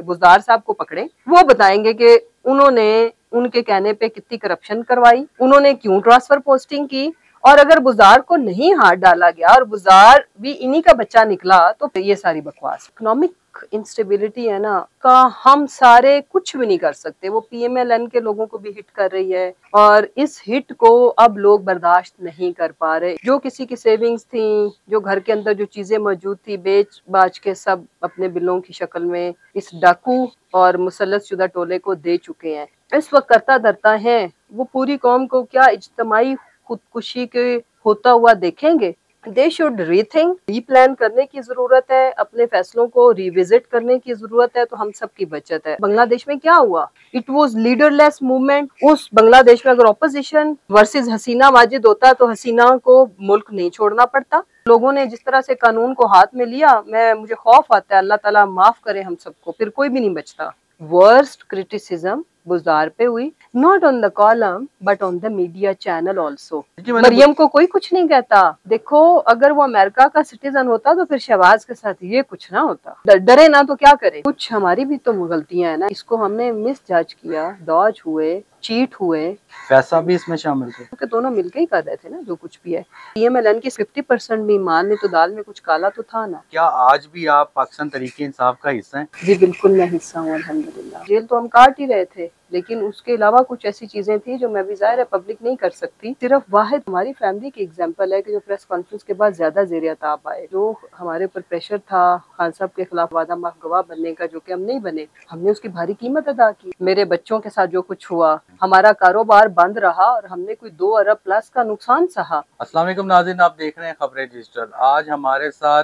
बुज़दार साहब को पकड़े, वो बताएंगे कि उन्होंने उनके कहने पे कितनी करप्शन करवाई, उन्होंने क्यों ट्रांसफर पोस्टिंग की, और अगर बुज़दार को नहीं हाथ डाला गया और बुज़दार भी इन्हीं का बच्चा निकला तो ये सारी बकवास। इकोनॉमिक इंस्टेबिलिटी है ना का हम सारे कुछ भी नहीं कर सकते, वो पीएमएलएन के लोगों को भी हिट कर रही है और इस हिट को अब लोग बर्दाश्त नहीं कर पा रहे। जो किसी की सेविंग्स थी, जो घर के अंदर जो चीजें मौजूद थी, बेच बाच के सब अपने बिलों की शक्ल में इस डाकू और मुसल्लत शुदा टोले को दे चुके हैं। इस वक्त करता धरता है वो पूरी कौम को क्या इज्तमाई खुदकुशी के होता हुआ देखेंगे। दे शुड रीथिंक, रीप्लान करने की जरूरत है, अपने फैसलों को रिविजिट करने की जरूरत है, तो हम सब की बचत है। बांग्लादेश में क्या हुआ, इट वॉज लीडरलेस मूवमेंट। उस बांग्लादेश में अगर ऑपोजिशन वर्सेस हसीना वाजिद होता तो हसीना को मुल्क नहीं छोड़ना पड़ता। लोगों ने जिस तरह से कानून को हाथ में लिया, मुझे खौफ आता है, अल्लाह ताला माफ करे हम सबको, फिर कोई भी नहीं बचता। वर्स्ट क्रिटिसिज्म बुज़दार पे हुई, not on the column but on the media channel also. Maryam को कोई कुछ नहीं कहता। देखो अगर वो अमेरिका का सिटीजन होता तो फिर शहबाज के साथ ये कुछ ना होता। डरे ना तो क्या करे, कुछ हमारी भी तो गलतियां है ना, इसको हमने मिस जज किया, दौज हुए, चीट हुए, पैसा भी इसमें शामिल थे, क्योंकि दोनों मिलके ही कर रहे थे ना जो कुछ भी है। पीएमएलएन की 50% भी मान नहीं तो दाल में कुछ काला तो था ना। क्या आज भी आप पाकिस्तान तहरीक इंसाफ का हिस्सा हैं? जी बिल्कुल मैं हिस्सा हूँ अल्हम्दुलिल्लाह। जेल तो हम काट ही रहे थे, लेकिन उसके अलावा कुछ ऐसी चीजें थी जो मैं भी ज़ाहिर है पब्लिक नहीं कर सकती। सिर्फ वाहिद हमारी फैमिली की एग्जांपल है कि जो प्रेस कॉन्फ्रेंस के बाद ज्यादा ज़ेर-ए-ताब आए, जो हमारे ऊपर प्रेशर था खान साहब के खिलाफ वादा माफ गवाह बनने का, जो कि हम नहीं बने, हमने उसकी भारी कीमत अदा की। मेरे बच्चों के साथ जो कुछ हुआ, हमारा कारोबार बंद रहा और हमने कोई 2 अरब प्लस का नुकसान सहा। अस्सलाम वालेकुम नाज़रीन, आप देख रहे हैं खबरें डिजिटल। आज हमारे साथ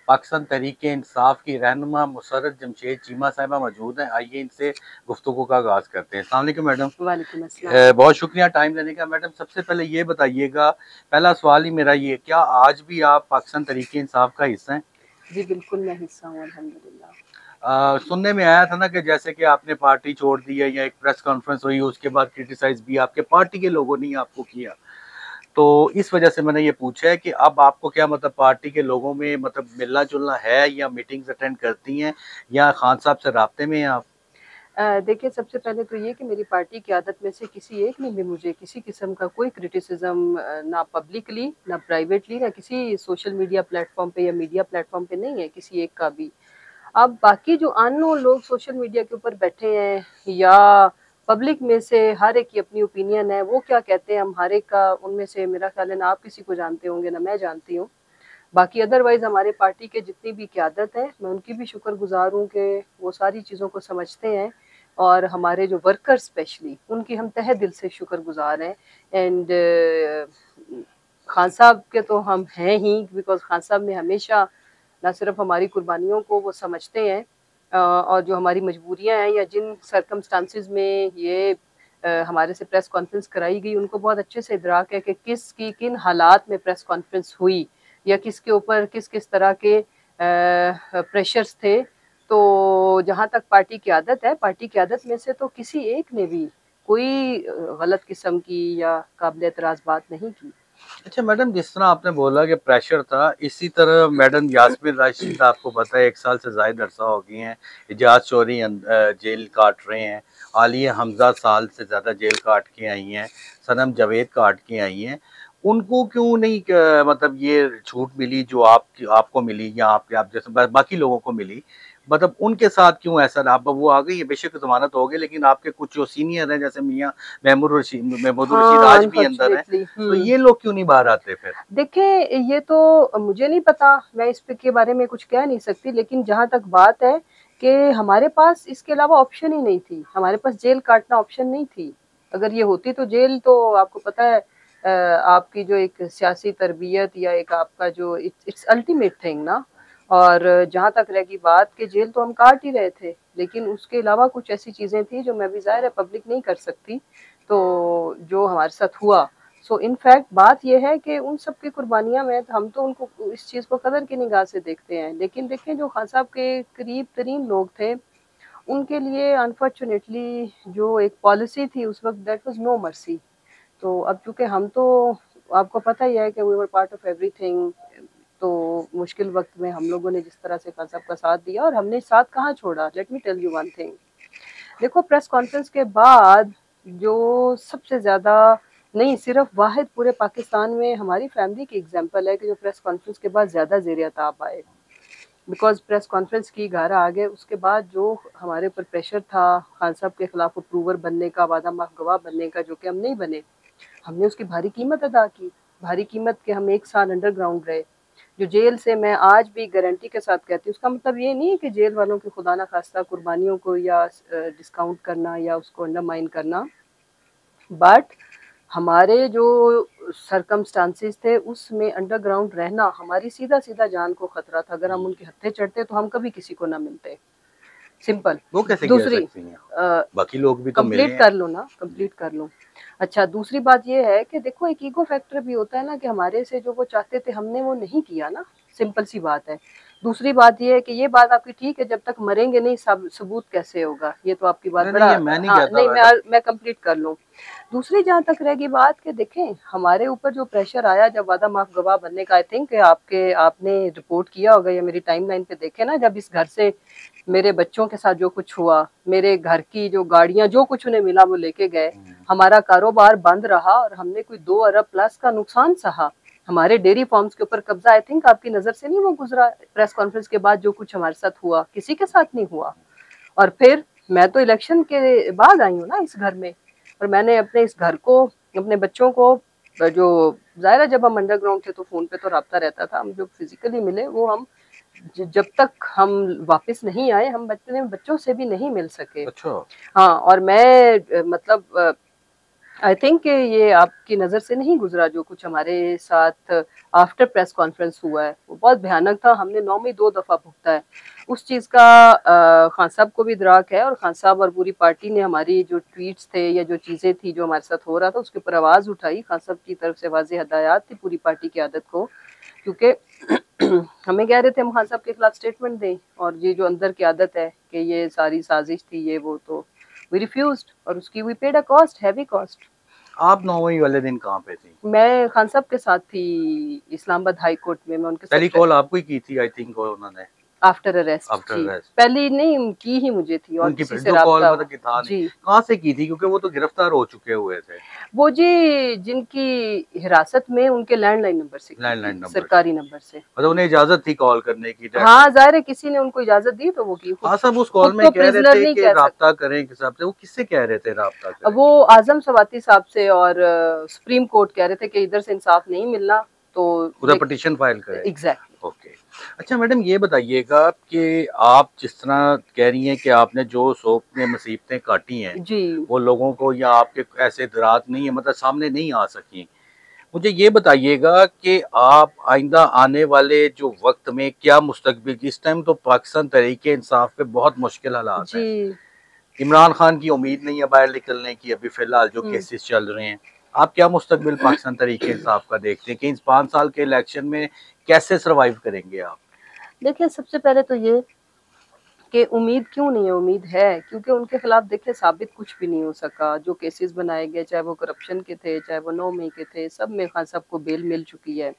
पाकिस्तान तहरीक इंसाफ की रहनुमा मुसर्रत जमशेद चीमा साहिबा मौजूद हैं। आइए इनसे गुफ्तगू का आगाज़ करते हैं। अस्सलाम वालेकुम मैडम। वालेकुम अस्सलाम। बहुत शुक्रिया टाइम देने का। मैडम सबसे पहले ये बताइएगा, पहला सवाल ही मेरा ये, क्या आज भी आप पाकिस्तान तहरीक इंसाफ का हिस्सा हैं? जी बिल्कुल मैं हिस्सा हूँ अल्हम्दुलिल्लाह। सुनने में आया था ना कि जैसे कि आपने पार्टी छोड़ दी है या एक प्रेस कॉन्फ्रेंस हुई, उसके बाद क्रिटिसाइज भी आपके पार्टी के लोगों ने आपको किया, तो इस वजह से मैंने ये पूछा है कि अब आपको क्या मतलब पार्टी के लोगों में मतलब मिलना जुलना है या मीटिंग्स अटेंड करती हैं या खान साहब से राब्ते में हैं आप? देखिए सबसे पहले तो ये कि मेरी पार्टी की आदत में से किसी एक ने भी मुझे किसी किस्म का कोई क्रिटिसिज्म ना पब्लिकली ना प्राइवेटली ना किसी सोशल मीडिया प्लेटफॉर्म पे या मीडिया प्लेटफॉर्म पे नहीं है, किसी एक का भी। अब बाकी जो अननोन लोग सोशल मीडिया के ऊपर बैठे हैं या पब्लिक में से हर एक की अपनी ओपिनियन है, वो क्या कहते हैं हम हर एक का, उनमें से मेरा ख्याल है ना आप किसी को जानते होंगे ना मैं जानती हूँ। बाकी अदरवाइज हमारे पार्टी के जितनी भी क़यादत है, मैं उनकी भी शुक्रगुजार हूँ कि वो सारी चीज़ों को समझते हैं और हमारे जो वर्कर स्पेशली उनकी हम तहे दिल से शुक्रगुजार हैं। एंड खान साहब के तो हम हैं ही, बिकॉज खान साहब ने हमेशा ना सिर्फ हमारी कुर्बानियों को वो समझते हैं और जो हमारी मजबूरियां हैं या जिन सरकमस्टांसिस में ये हमारे से प्रेस कॉन्फ्रेंस कराई गई, उनको बहुत अच्छे से इदराक है कि किन हालात में प्रेस कॉन्फ्रेंस हुई या किसके ऊपर किस किस तरह के प्रेशर्स थे। तो जहाँ तक पार्टी की आदत है, पार्टी की आदत में से तो किसी एक ने भी कोई गलत किस्म की या काबिल एतराज़ बात नहीं की। अच्छा मैडम, जिस तरह आपने बोला कि प्रेशर था, इसी तरह मैडम यास्मीन राशिद, आपको पता है 1 साल से ज़ायद अरसा हो गई हैं इजाज़ चोरी जेल काट रहे हैं। आलिया हमजा साल से ज़्यादा जेल काट के आई हैं, सनम जावेद काट के आई हैं। उनको क्यों नहीं मतलब ये छूट मिली जो आपको मिली या आप जैसे बाकी लोगों को मिली, मतलब उनके साथ क्यों ऐसा रहा? अब वो आ गई है, बेशक ज़मानत हो गई, लेकिन आपके कुछ जो सीनियर हैं जैसे मियाँ महमूदुर रशीद हाँ आज भी अंदर हैं, तो ये लोग क्यों नहीं बाहर आते फिर? देखिए ये तो मुझे नहीं पता, मैं इस पे के बारे में कुछ कह नहीं सकती, लेकिन जहाँ तक बात है कि हमारे पास इसके अलावा ऑप्शन ही नहीं थी, हमारे पास जेल काटना ऑप्शन नहीं थी। अगर ये होती तो जेल तो आपको पता है आपकी जो एक सियासी तरबियत या एक आपका जो इट्स अल्टीमेट थिंग ना। और जहाँ तक रहेगी बात कि जेल तो हम काट ही रहे थे, लेकिन उसके अलावा कुछ ऐसी चीज़ें थी जो मैं भी ज़ाहिर है पब्लिक नहीं कर सकती, तो जो हमारे साथ हुआ। सो इनफैक्ट बात यह है कि उन सब की कुर्बानियाँ में हम तो उनको इस चीज़ को कदर की निगाह से देखते हैं, लेकिन देखें जो खान साहब के करीब तरीन लोग थे उनके लिए अनफॉर्चुनेटली जो एक पॉलिसी थी उस वक्त, दैट वाज नो मर्सी। तो अब चूंकि हम तो आपको पता ही है कि we were part of everything, तो मुश्किल वक्त में हम लोगों ने जिस तरह से खान साहब का साथ दिया, और हमने साथ कहाँ छोड़ा। Let me tell you one thing, देखो प्रेस कॉन्फ्रेंस के बाद जो सबसे ज्यादा नहीं, सिर्फ वाहिद पूरे पाकिस्तान में हमारी फैमिली की एग्जांपल है कि जो प्रेस कॉन्फ्रेंस के बाद ज्यादा ज़ेर ताब आए, बिकॉज प्रेस कॉन्फ्रेंस की घर आ गए। उसके बाद जो हमारे ऊपर प्रेशर था खान साहब के खिलाफ अप्रूवर बनने का, वादा माफ गवाह बनने का, जो कि हम नहीं बने, हमने उसकी भारी कीमत अदा की। भारी कीमत के हम 1 साल अंडरग्राउंड रहे। जो जेल से, मैं आज भी गारंटी के साथ कहती हूँ, उसका मतलब ये नहीं है कि जेल वालों की खुदा ना खास्ता कुर्बानियों को या डिस्काउंट करना या उसको अंडरमाइन करना, बट हमारे जो सरकमस्टांसिस थे उसमें अंडरग्राउंड रहना हमारी सीधा सीधा जान को खतरा था। अगर हम उनके हत्थे चढ़ते तो हम कभी किसी को ना मिलते। सिंपल। वो कैसे दूसरी, कह सकती हैं? बाकी लोग भी तो मिले कंप्लीट हैं। कर लो ना, कंप्लीट कर लो। अच्छा, दूसरी बात ये है कि देखो एक ईगो फैक्टर भी होता है ना, कि हमारे से जो वो चाहते थे हमने वो नहीं किया ना, सिंपल सी बात है। दूसरी बात ये है कि ये बात आपकी ठीक है, जब तक मरेंगे नहीं सबूत कैसे होगा, ये तो आपकी बात नहीं बड़ा, नहीं, ये मैं नहीं हाँ कहता नहीं, मैडम। मैं कंप्लीट कर लूँ। दूसरी जहाँ तक रहेगी बात कि देखें हमारे ऊपर जो प्रेशर आया जब वादा माफ गवाह बनने का, आई थिंक आपने रिपोर्ट किया होगा या मेरी टाइमलाइन पे देखे ना, जब इस घर से मेरे बच्चों के साथ जो कुछ हुआ, मेरे घर की जो गाड़ियां जो कुछ उन्हें मिला वो लेके गए, हमारा कारोबार बंद रहा और हमने कोई 2 अरब प्लस का नुकसान सहा। हमारे डेयरी फार्म्स के ऊपर कब्जा, आई थिंक आपकी नजर से नहीं वो गुजरा। प्रेस कॉन्फ्रेंस के बाद जो कुछ हमारे साथ हुआ किसी के साथ नहीं हुआ। और फिर मैं तो इलेक्शन के बाद आई हूँ ना इस घर में, और मैंने अपने इस घर को, अपने बच्चों को, जो जाहिर है जब हम अंडरग्राउंड थे तो फोन पे तो रब्ता रहता था, हम जो फिजिकली मिले वो हम जब तक हम वापस नहीं आए हम अपने बच्चों से भी नहीं मिल सके। अच्छा। हाँ, और मैं मतलब आई थिंक ये आपकी नज़र से नहीं गुजरा जो कुछ हमारे साथ आफ्टर प्रेस कॉन्फ्रेंस हुआ है, वो बहुत भयानक था। हमने 9 में 2 दफ़ा भुगता है उस चीज़ का। खान साहब को भी इदराक है, और खान साहब और पूरी पार्टी ने हमारी जो ट्वीट्स थे या जो चीज़ें थी जो हमारे साथ हो रहा था उसके ऊपर आवाज़ उठाई। खान साहब की तरफ से वाज़ेह हदायत थी पूरी पार्टी की आदत को, क्योंकि हमें कह रहे थे हम खान साहब के खिलाफ स्टेटमेंट दें, और ये जो अंदर की आदत है कि ये सारी साजिश थी ये वो, तो वी रिफ्यूज्ड, और उसकी we paid a cost, heavy cost. आप 9वीं वाले दिन कहाँ पे थी? मैं खान साहब के साथ थी इस्लामाबाद हाई कोर्ट में, मैं उनके पहली साथ कॉल आपको ही की थी आई थिंक उन्होंने, आफ्टर अरेस्ट आफ्टर जी। अरेस्ट। पहली नहीं की ही मुझे थी, और उनकी किसी से जो कॉल राब्ता मतलब कि था नहीं, जी। कहाँ से की थी? क्योंकि वो तो गिरफ्तार हो चुके हुए थे। वो जी जिनकी हिरासत में, उनके लैंडलाइन नंबर से की लैंडलाइन थी, नंबर सरकारी नंबर से। मतलब उन्हें इजाजत थी कॉल करने की? हाँ जाहिर है किसी ने उनको इजाजत दी तो वो की। हाँ साहब, उस कॉल खुद में तो कह रहे प्रिजनर थे नहीं कि कह सकते। राब्ता करें किस हिसाब से, वो किससे कह रहे थे राब्ता करें? वो आजम सवाती साहब से, और सुप्रीम कोर्ट कह रहे थे कि इधर से इंसाफ नहीं मिलना तो उधर पिटीशन फाइल करें। एग्जैक्टली। ओके। अच्छा मैडम, ये बताइएगा कि आप जिस तरह कह रही हैं कि आपने जो शौक में मुसीबतें काटी हैं जी वो लोगों को, या आपके ऐसे दरात नहीं है मतलब सामने नहीं आ सकी, मुझे ये बताइएगा कि आप आइंदा आने वाले जो वक्त में क्या मुस्तकबिल, इस टाइम तो पाकिस्तान तहरीक इंसाफ पे बहुत मुश्किल हालात हैं। जी। इमरान खान की उम्मीद नहीं है बाहर निकलने की अभी फिलहाल जो केसेस चल रहे हैं। आप क्या मुस्तकबिल पाकिस्तान तहरीक इंसाफ का देखते हैं कि इन 5 साल के इलेक्शन में कैसे सरवाइव करेंगे आप? देखिए सबसे पहले तो ये कि उम्मीद क्यों नहीं है, उम्मीद है, क्योंकि उनके खिलाफ देखिए साबित कुछ भी नहीं हो सका। जो केसेस बनाए गए, चाहे वो करप्शन के थे, चाहे वो 9 मई के थे, सब में खान साहब को बेल मिल चुकी है।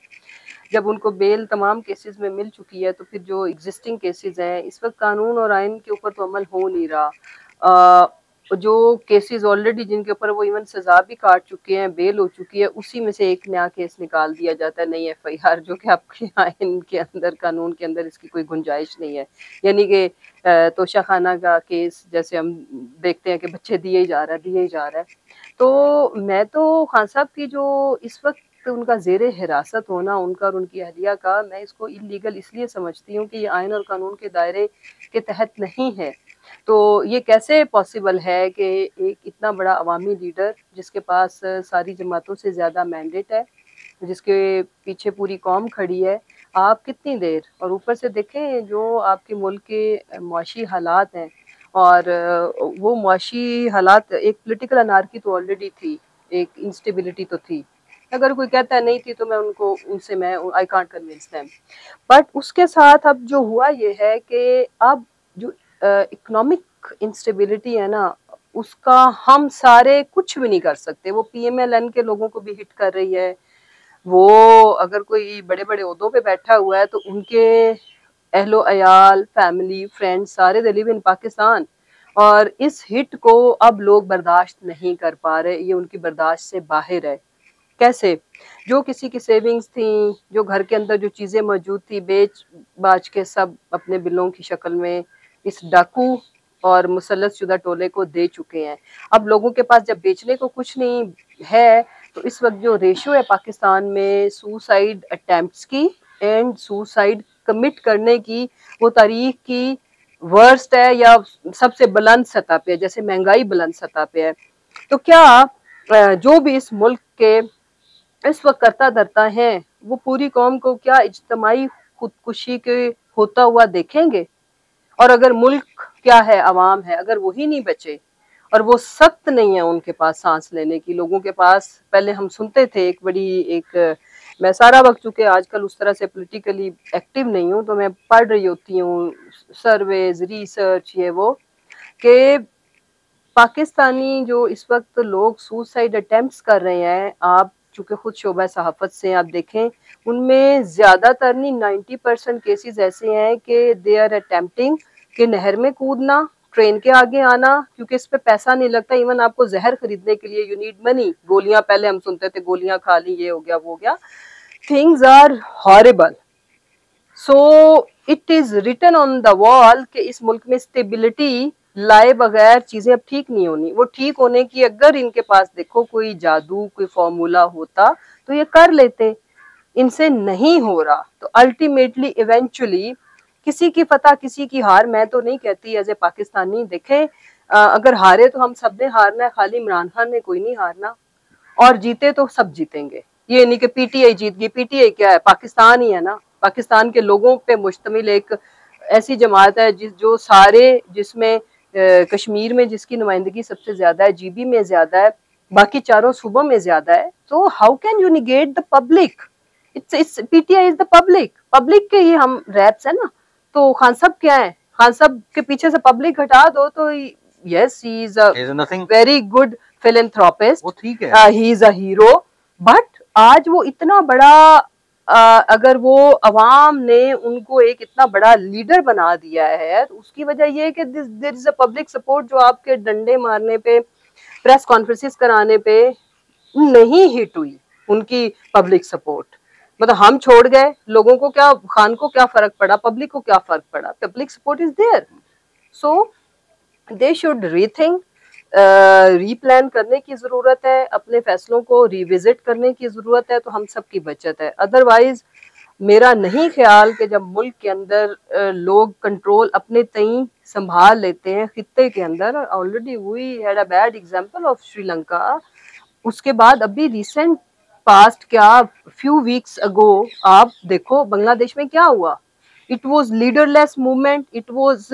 जब उनको बेल तमाम केसेस में मिल चुकी है तो फिर जो एग्जिस्टिंग केसेस हैं, इस वक्त कानून और आइन के ऊपर तो अमल हो नहीं रहा। जो केसेस ऑलरेडी जिनके ऊपर वो इवन सजा भी काट चुके हैं, बेल हो चुकी है, उसी में से एक नया केस निकाल दिया जाता है, नई एफआईआर, जो कि आपके आइन के अंदर, कानून के अंदर इसकी कोई गुंजाइश नहीं है। यानी कि तोशा खाना का केस जैसे हम देखते हैं कि बच्चे दिए ही जा रहा है, दिए ही जा रहा है। तो मैं तो खान साहब की जो इस वक्त उनका ज़ेरे हिरासत होना, उनका और उनकी अहलिया का, मैं इसको इलीगल इसलिए समझती हूँ कि ये आइन और कानून के दायरे के तहत नहीं है। तो ये कैसे पॉसिबल है कि एक इतना बड़ा अवामी लीडर जिसके पास सारी जमातों से ज़्यादा मैंडेट है, जिसके पीछे पूरी कौम खड़ी है, आप कितनी देर, और ऊपर से देखें जो आपके मुल्क के मुआशी हालात हैं, और वो मुआशी हालात, एक पॉलिटिकल अनार्की तो ऑलरेडी थी, एक इंस्टेबिलिटी तो थी। अगर कोई कहता है नहीं थी तो मैं उनको, उनसे मैं I can't convince them, but उसके साथ अब जो हुआ ये है कि अब जो इकोनॉमिक इंस्टेबिलिटी है ना, उसका हम सारे कुछ भी नहीं कर सकते। वो पीएमएलएन के लोगों को भी हिट कर रही है, वो अगर कोई बड़े बड़े ओहदों पे बैठा हुआ है तो उनके अहलो अयाल, फैमिली, फ्रेंड्स सारे दे लिव इन पाकिस्तान, और इस हिट को अब लोग बर्दाश्त नहीं कर पा रहे, ये उनकी बर्दाश्त से बाहर है। कैसे? जो किसी की सेविंग्स थी, जो घर के अंदर जो चीजें मौजूद थी, बेच बाच के सब अपने बिलों की शक्ल में इस डाकू और मुसल्लत शुदा टोले को दे चुके हैं। अब लोगों के पास जब बेचने को कुछ नहीं है, तो इस वक्त जो रेशियो है पाकिस्तान में सुसाइड अटेम्प्ट्स की एंड सुसाइड कमिट करने की, वो तारीख की वर्स्ट है या सबसे बुलंद सतह पे है, जैसे महंगाई बुलंद सतह पे है। तो क्या जो भी इस मुल्क के इस वक्त करता धरता है, वो पूरी कौम को क्या इज्तमाई खुदकुशी के होता हुआ देखेंगे? और अगर मुल्क क्या है, अवाम है, अगर वही नहीं बचे और वो सख्त नहीं है उनके पास सांस लेने की, लोगों के पास पहले हम सुनते थे एक बड़ी एक, मैं सारा वक्त चूंकि आजकल उस तरह से पॉलिटिकली एक्टिव नहीं हूँ, तो मैं पढ़ रही होती हूँ सर्वेज, रिसर्च, ये वो, कि पाकिस्तानी जो इस वक्त लोग सुसाइड अटेम्प्ट्स कर रहे हैं, आप चूंकि खुद शोबा सहाफत से आप देखें, उनमें ज्यादातर नहीं 90% केसेस ऐसे हैं कि दे आर अटेम्प्टिंग कि नहर में कूदना, ट्रेन के आगे आना, क्योंकि इस पे पैसा नहीं लगता। इवन आपको जहर खरीदने के लिए यू नीड मनी, गोलियां पहले हम सुनते थे गोलियां खा ली, ये हो गया वो हो गया, things are horrible. So it is written on the wall कि इस मुल्क में स्टेबिलिटी लाए बगैर चीजें अब ठीक नहीं होनी। वो ठीक होने की अगर इनके पास देखो कोई जादू, कोई फॉर्मूला होता तो ये कर लेते, इनसे नहीं हो रहा। तो अल्टीमेटली इवेंचुअली किसी की फतह किसी की हार, मैं तो नहीं कहती एज ए पाकिस्तानी, देखें अगर हारे तो हम सब ने हारना है, खाली इमरान खान ने कोई नहीं हारना, और जीते तो सब जीतेंगे। ये नहीं कि पीटीआई जीत गई, पीटीआई क्या है, पाकिस्तान ही है ना। पाकिस्तान के लोगों पे मुश्तमिल एक ऐसी जमात है जो सारे, जिसमें कश्मीर में जिसकी नुमाइंदगी सबसे ज्यादा है, जीबी में ज्यादा है, बाकी चारों सूबों में ज्यादा है। तो how can you negate the public? It's PTI is the public, public के ही हम रैप्स है ना। तो खान साहब क्या है, खान साहब के पीछे से पब्लिक हटा दो तो yes he is a very good philanthropist, वो ठीक है, he is a hero, but आज वो इतना बड़ा अगर वो अवाम ने उनको एक इतना बड़ा लीडर बना दिया है, तो उसकी वजह ये है कि there is a public support, जो आपके डंडे मारने पे, प्रेस कॉन्फ्रेंसेस कराने पे नहीं हिट हुई उनकी पब्लिक सपोर्ट। मतलब हम छोड़ गए, लोगों को क्या, खान को क्या फर्क पड़ा, पब्लिक को क्या फर्क पड़ा, public support is there. So they should rethink, replan करने की जरूरत है, अपने फैसलों को रिविजिट करने की जरूरत है, तो हम सब की बचत है। अदरवाइज मेरा नहीं ख्याल कि जब मुल्क के अंदर लोग कंट्रोल अपने तई संभाल लेते हैं, खित्ते के अंदर, already we had a bad example of Sri Lanka, उसके बाद अभी रिसेंट पास्ट क्या, फ्यू वीक्स अगो आप देखो बांग्लादेश में क्या हुआ। It was leaderless movement, it was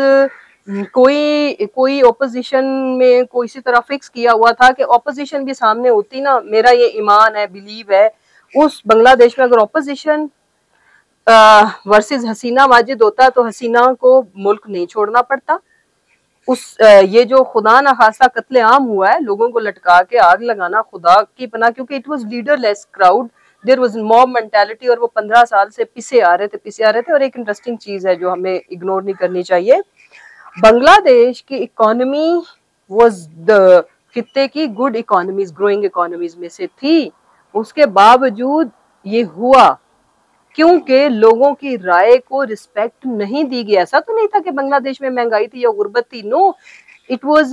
कोई कोई ओपोजिशन में कोई इसी तरह फिक्स किया हुआ था कि ओपोजिशन भी सामने होती ना, मेरा ये ईमान है, बिलीव है, उस बांग्लादेश में अगर ओपोजिशन वर्सेस हसीना वाजिद होता तो हसीना को मुल्क नहीं छोड़ना पड़ता। उस ये जो खुदा ना खासा कत्ले आम हुआ है, लोगों को लटका के आग लगाना, खुदा की पनाह, क्योंकि it was leaderless crowd, there was mob mentality, और वो 15 साल से पिसे आ रहे थे। और एक इंटरेस्टिंग चीज है जो हमें इग्नोर नहीं करनी चाहिए, बांग्लादेश की इकोनॉमी वाज द खित्ते की गुड इकोनॉमीज, ग्रोइंग इकोनॉमीज में से थी। उसके बावजूद ये हुआ क्योंकि लोगों की राय को रिस्पेक्ट नहीं दी गई। ऐसा तो नहीं था कि बांग्लादेश में महंगाई थी या गुर्बत थी, नो, इट वाज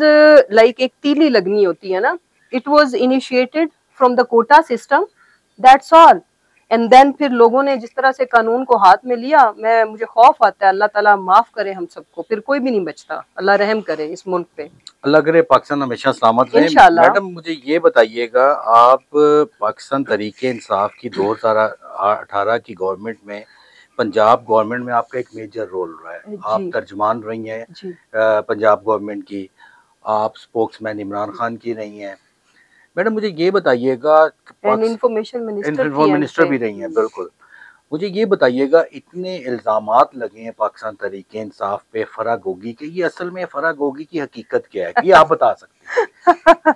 लाइक एक तीली लगनी होती है ना, it was initiated from the quota system, that's all. And then फिर लोगों ने जिस तरह से कानून को हाथ में लिया, मैं मुझे खौफ आता है, अल्लाह ताला माफ करे हम सबको, फिर कोई भी नहीं बचता, अल्लाह रहम करे इस मुल्क पे। अल्लाह करे पाकिस्तान हमेशा सलामत रहे। मैडम मुझे ये बताइएगा, आप पाकिस्तान तरीके इंसाफ की 2018 की गवर्नमेंट में, पंजाब गवर्नमेंट में आपका एक मेजर रोल रहा है, आप तर्जमान रही हैं पंजाब गवर्नमेंट की, आप स्पोक्समैन इमरान खान की रही हैं। मैडम मुझे ये बताइएगा, इंफॉर्मेशन मिनिस्टर भी रही हैं, बिल्कुल, मुझे ये बताइएगा, इतने इल्जामात लगे हैं पाकिस्तान तरीके इंसाफ पे फरागोगी के, ये असल में फरागोगी की हकीकत क्या है, ये आप बता सकते हैं?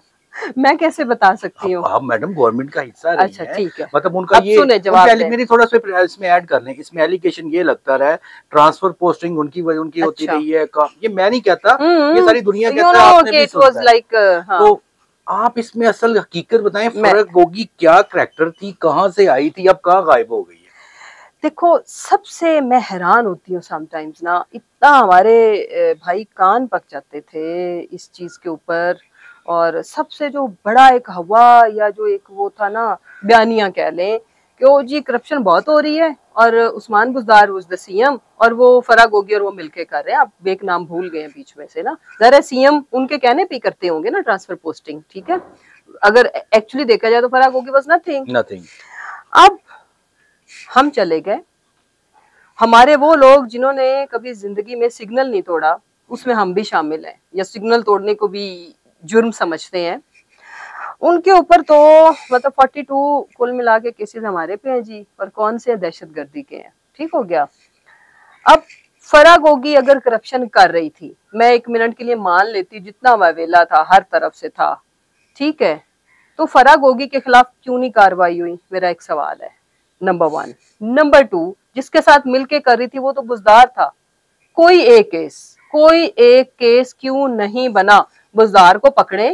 मैं कैसे बता सकती हूँ? आप मैडम गवर्नमेंट का हिस्सा रही अच्छा हैं, ठीक है, मतलब उनका अब ये सुने जवाब दें। मेरी थोड़ा सा इसमें ऐड कर लें, इसमें एलिगेशन ये लगता रहा है ट्रांसफर पोस्टिंग उनकी होती अच्छा। रही है, ये मैं नहीं कहता, ये सारी दुनिया यू कहता है, नो आपने कि भी इट वाज सुनता है। लाइक हाँ। तो आप इसमें असल हकीकत बताएं, मैं फर्क गोगी क्या करैक्टर थी, कहाँ से आई थी, अब कहाँ गायब हो गई है? देखो, सबसे मैं हैरान होती हूँ समटाइम्स ना, इतना हमारे भाई कान पक जाते थे इस चीज के ऊपर। और सबसे जो बड़ा एक हवा या जो एक वो था ना, बयानियां कह लें कि ओ जी करप्शन बहुत हो रही है और Usman Buzdar was the CM और वो फराग होगी और वो मिलके कर रहे हैं। आप एक नाम भूल गए हैं बीच में से ना, जरा सीएम उनके कहने पे करते होंगे ना ट्रांसफर पोस्टिंग, ठीक है। अगर एक्चुअली देखा जाए तो फराग होगी वाज नथिंग। अब हम चले गए, हमारे वो लोग जिन्होंने कभी जिंदगी में सिग्नल नहीं तोड़ा, उसमें हम भी शामिल हैं, या सिग्नल तोड़ने को भी जुर्म समझते हैं, उनके ऊपर तो मतलब 42 कुल मिला के केसेस हमारे पे हैं जी, पर कौन से दहशतगर्दी के हैं, ठीक हो गया। अब फराग होगी अगर करप्शन कर रही थी, मैं 1 मिनट के लिए मान लेती जितना वावेला था हर तरफ से था, ठीक है, तो फराग होगी के खिलाफ क्यों नहीं कार्रवाई हुई, मेरा एक सवाल है, नंबर 1। नंबर 2, जिसके साथ मिलके कर रही थी वो तो बुजदार था, कोई एक केस क्यों नहीं बना, बुजदार को पकड़े,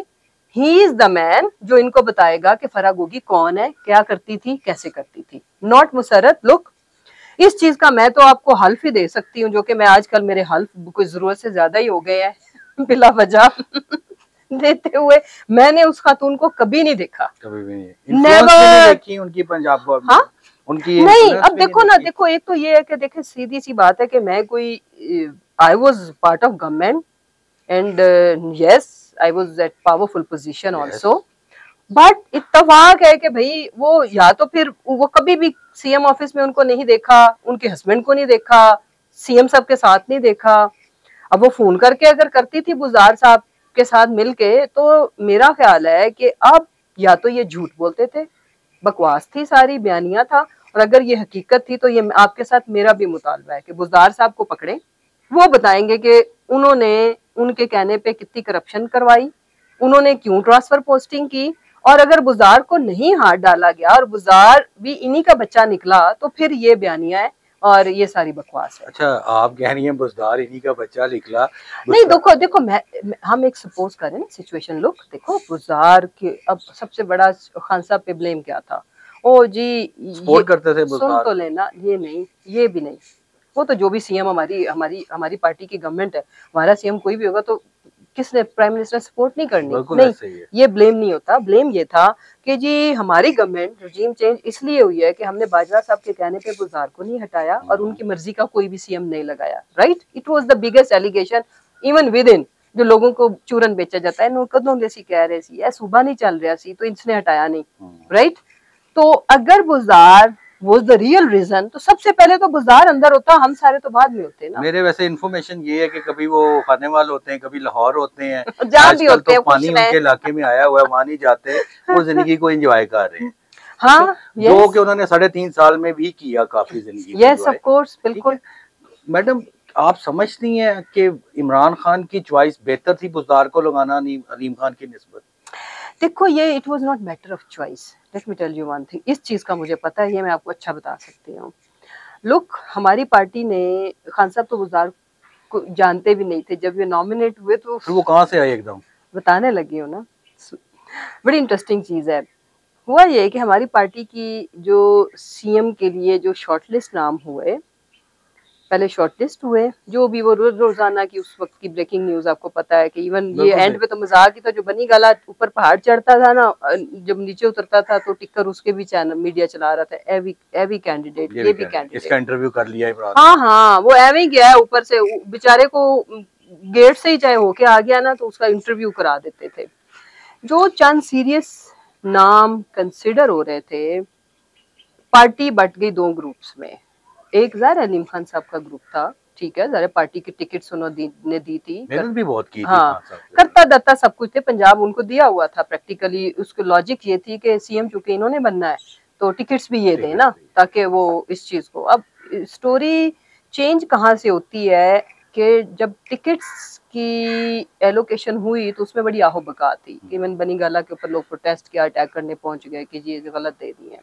ही इज द मैन जो इनको बताएगा कि फराग होगी कौन है, क्या करती थी, कैसे करती थी, नॉट मुसरत। लुक, इस चीज का मैं तो आपको हल्फ ही दे सकती हूँ, जो कि मैं आजकल मेरे हल्फ कोई जरूरत से ज्यादा ही हो गए हैं बिला वजह देते हुए। मैंने उस खातून को कभी नहीं देखा, कभी भी नहीं, नेवर देखी उनकी पंजाब गवर्नमेंट, हाँ उनकी नहीं। influence अब भी देखो नहीं ना, देखी। देखो एक तो ये है कि देखे सीधी सी बात है कि मैं कोई I was part of government and yes I was at powerful position also, but इत्तेफाक है कि भाई वो या तो फिर वो कभी भी सीएम ऑफिस में उनको नहीं देखा, उनके हस्बैंड को नहीं देखा, सीएम साहब के साथ नहीं देखा। अब वो फोन करके अगर करती थी बुज़दार साहब के साथ मिलके, तो मेरा ख्याल है कि अब या तो ये झूठ बोलते थे, बकवास थी सारी, बयानिया था, और अगर ये हकीकत थी तो ये आपके साथ मेरा भी मुतालबा है कि बुज़दार साहब को पकड़े, वो बताएंगे कि उन्होंने उनके कहने पे कितनी करप्शन करवाई, उन्होंने क्यों ट्रांसफर पोस्टिंग की, और अगर बुज़दार को नहीं हाथ डाला गया और बुज़दार भी इन्हीं का बच्चा निकला तो फिर ये बयानिया है और ये सारी बकवास है। अच्छा, आप कह रही हैं बुज़दार इन्हीं का बच्चा निकला? नहीं देखो हम एक सपोज करें ना सिचुएशन, लुक देखो बुज़दार के अब सबसे बड़ा खान साहब पे ब्लेम क्या था, ओ जी ये करते थे सुन बुज़दार, तो लेना, ये नहीं ये भी नहीं, वो तो जो भी सीएम हमारी हमारी हमारी पार्टी की गवर्नमेंट है, हमारा सीएम कोई भी होगा तो किसने प्राइम मिनिस्टर सपोर्ट नहीं करनी, नहीं ऐसे ही है। ये ब्लेम नहीं होता। ब्लेम ये था कि जी हमारी गवर्नमेंट रजीम चेंज इसलिए हुई है कि हमने बाजवा साहब के कहने पे गुजार को नहीं हटाया और उनकी मर्जी का कोई भी सीएम नहीं लगाया, right. It was the biggest allegation even within, जो लोगों को चूरन बेचा जाता है, कदों जैसी कह रहे सी ऐ सुबह नहीं चल रहा सी तो इसने हटाया नहीं, राइट। तो अगर Buzdar was the real reason, तो सबसे पहले तो बुज़दार अंदर होता, हम सारे तो बाद में होते ना। मेरे वैसे इन्फॉर्मेशन ये है कि कभी वो खानेवाल होते हैं, कभी लाहौर होते हैं, जहाँ भी होते तो हैं पानी उनके इलाके में आया हुआ है, वहाँ नहीं जाते, वो जिंदगी को एंजॉय कर रहे हैं। हाँ, जो कि उन्होंने 3.5 साल में भी किया काफी जिंदगी। यस ऑफ कोर्स, बिल्कुल। मैडम, आप समझती हैं कि इमरान खान की चॉइस बेहतर थी बुज़दार को लगाना अलीम खान की निस्बत? देखो ये it was not matter of choice, let me tell you one thing, इस चीज का मुझे पता है, ये मैं आपको अच्छा बता सकती हूँ। लुक, हमारी पार्टी ने खान साहब तो बुज़दार को जानते भी नहीं थे, जब ये नॉमिनेट हुए तो वो कहाँ से आए एकदम, बताने लगी हो ना, बड़ी इंटरेस्टिंग चीज है। हुआ ये कि हमारी पार्टी की जो सीएम के लिए जो शॉर्टलिस्ट नाम हुए, पहले शॉर्टलिस्ट हुए, जो भी वो रोजाना की उस वक्त की ब्रेकिंग न्यूज आपको पता है कि इवन ये एंड पे तो मजाक ही था, जो बनी गाला ऊपर पहाड़ चढ़ता था ना, जब नीचे उतरता था तो टिक्कर उसके भी चैनल मीडिया चला रहा था, एवी कैंडिडेट, ये भी कैंडिडेट, इसका इंटरव्यू कर लिया इमरान। हाँ, वो एवी गया है ऊपर से, बेचारे को गेट से ही चाहे होके आ गया ना तो उसका इंटरव्यू करा देते थे। जो चंद सीरियस नाम कंसिडर हो रहे थे, पार्टी बट गई 2 ग्रुप्स में। एक ज़ाहिर अलीम खान साहब का ग्रुप था, ठीक है, ज़ाहिर पार्टी की टिकट्स उन्होंने दी थी, मेहनत भी बहुत की थी, हाँ, करता दत्ता सब कुछ थे, पंजाब उनको दिया हुआ था प्रैक्टिकली। उसकी लॉजिक ये थी कि सीएम चूंकि इन्होंने बनना है तो टिकट्स भी ये दें ना, ताकि वो इस चीज को। अब स्टोरी चेंज कहाँ से होती है, कि जब टिकट्स की एलोकेशन हुई तो उसमें बड़ी आहो बका थी। इवन बनी गाला के ऊपर लोग प्रोटेस्ट किया, अटैक करने पहुंच गए कि ये गलत दे दी है।